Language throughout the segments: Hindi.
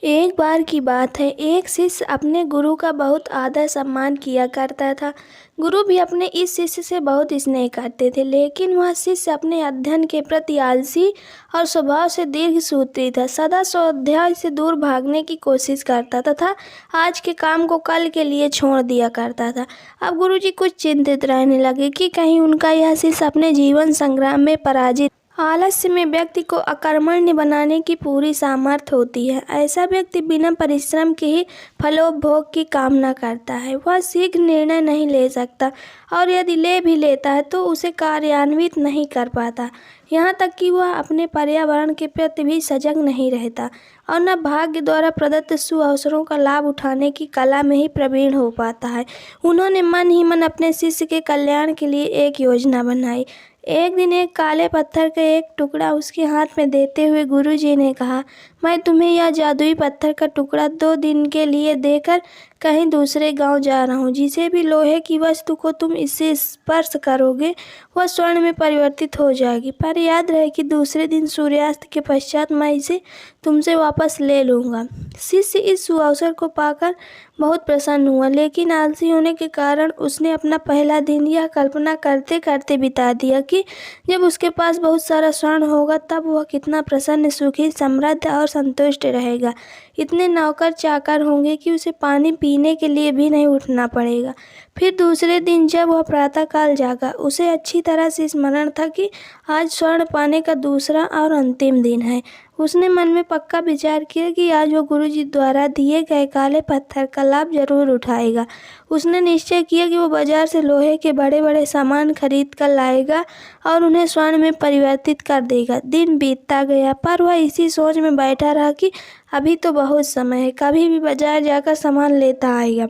एक बार की बात है, एक शिष्य अपने गुरु का बहुत आदर सम्मान किया करता था। गुरु भी अपने इस शिष्य से बहुत स्नेह करते थे, लेकिन वह शिष्य अपने अध्ययन के प्रति आलसी और स्वभाव से दीर्घसूत्री था। सदा स्वाध्याय से दूर भागने की कोशिश करता तथा आज के काम को कल के लिए छोड़ दिया करता था। अब गुरुजी कुछ चिंतित रहने लगे कि कहीं उनका यह शिष्य अपने जीवन संग्राम में पराजित। आलस्य में व्यक्ति को अकर्मण्य बनाने की पूरी सामर्थ्य होती है। ऐसा व्यक्ति बिना परिश्रम के ही फलोपभोग की कामना करता है। वह शीघ्र निर्णय नहीं ले सकता और यदि ले भी लेता है तो उसे कार्यान्वित नहीं कर पाता। यहाँ तक कि वह अपने पर्यावरण के प्रति भी सजग नहीं रहता और न भाग्य द्वारा प्रदत्त सुअवसरों का लाभ उठाने की कला में ही प्रवीण हो पाता है। उन्होंने मन ही मन अपने शिष्य के कल्याण के लिए एक योजना बनाई। एक दिन एक काले पत्थर का एक टुकड़ा उसके हाथ में देते हुए गुरुजी ने कहा, मैं तुम्हें यह जादुई पत्थर का टुकड़ा 2 दिन के लिए देकर कहीं दूसरे गांव जा रहा हूँ। जिसे भी लोहे की वस्तु को तुम इससे स्पर्श करोगे वह स्वर्ण में परिवर्तित हो जाएगी, पर याद रहे कि दूसरे दिन सूर्यास्त के पश्चात मैं इसे तुमसे वापस ले लूँगा। शिष्य इस सुअवसर को पाकर बहुत प्रसन्न हुआ, लेकिन आलसी होने के कारण उसने अपना पहला दिन यह कल्पना करते करते बिता दिया कि जब उसके पास बहुत सारा स्वर्ण होगा तब वह कितना प्रसन्न, सुखी, समृद्ध और संतुष्ट रहेगा। इतने नौकर चाकर होंगे कि उसे पानी पीने के लिए भी नहीं उठना पड़ेगा। फिर दूसरे दिन जब वह प्रातःकाल जागा, उसे अच्छी तरह से स्मरण था कि आज स्वर्ण पाने का दूसरा और अंतिम दिन है। उसने मन में पक्का विचार किया कि आज वो गुरुजी द्वारा दिए गए काले पत्थर का लाभ जरूर उठाएगा। उसने निश्चय किया कि वो बाजार से लोहे के बड़े बड़े सामान खरीद कर लाएगा और उन्हें स्वर्ण में परिवर्तित कर देगा। दिन बीतता गया, पर वह इसी सोच में बैठा रहा कि अभी तो बहुत समय है, कभी भी बाजार जाकर सामान लेता आएगा।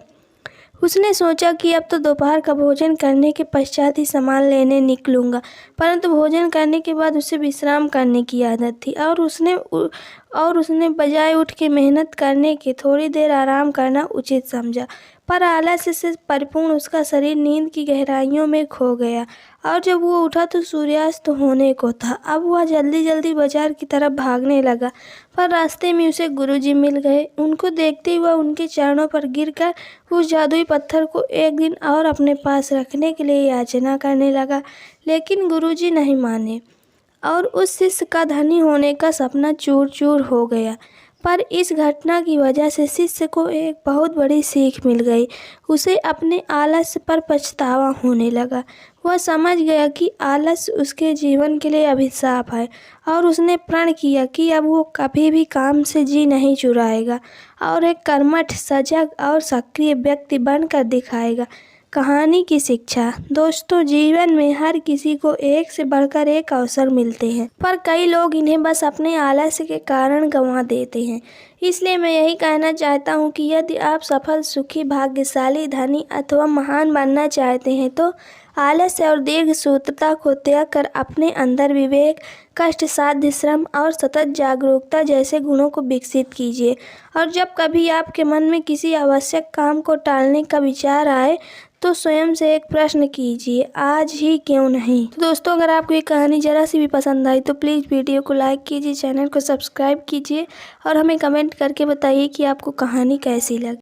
उसने सोचा कि अब तो दोपहर का भोजन करने के पश्चात ही सामान लेने निकलूँगा, परंतु भोजन करने के बाद उसे विश्राम करने की आदत थी और उसने बजाय उठ के मेहनत करने के थोड़ी देर आराम करना उचित समझा। पर आलस्य से परिपूर्ण उसका शरीर नींद की गहराइयों में खो गया और जब वो उठा तो सूर्यास्त होने को था। अब वह जल्दी जल्दी बाजार की तरफ भागने लगा, पर रास्ते में उसे गुरुजी मिल गए। उनको देखते ही वह उनके चरणों पर गिरकर उस जादुई पत्थर को एक दिन और अपने पास रखने के लिए याचना करने लगा, लेकिन गुरुजी नहीं माने और उस शिष्य का धनी होने का सपना चूर चूर हो गया। पर इस घटना की वजह से शिष्य को एक बहुत बड़ी सीख मिल गई। उसे अपने आलस्य पर पछतावा होने लगा। वह समझ गया कि आलस्य उसके जीवन के लिए अभिशाप है और उसने प्रण किया कि अब वो कभी भी काम से जी नहीं चुराएगा और एक कर्मठ, सजग और सक्रिय व्यक्ति बनकर दिखाएगा। कहानी की शिक्षा। दोस्तों, जीवन में हर किसी को एक से बढ़कर एक अवसर मिलते हैं, पर कई लोग इन्हें बस अपने आलस्य के कारण गंवा देते हैं। इसलिए मैं यही कहना चाहता हूँ कि यदि आप सफल, सुखी, भाग्यशाली, धनी अथवा महान बनना चाहते हैं तो आलस्य और दीर्घसूत्रता को त्याग कर अपने अंदर विवेक, कष्ट साध्य श्रम और सतत जागरूकता जैसे गुणों को विकसित कीजिए। और जब कभी आपके मन में किसी आवश्यक काम को टालने का विचार आए तो स्वयं से एक प्रश्न कीजिए, आज ही क्यों नहीं। तो दोस्तों, अगर आपको ये कहानी जरा सी भी पसंद आई तो प्लीज़ वीडियो को लाइक कीजिए, चैनल को सब्सक्राइब कीजिए और हमें कमेंट करके बताइए कि आपको कहानी कैसी लगी।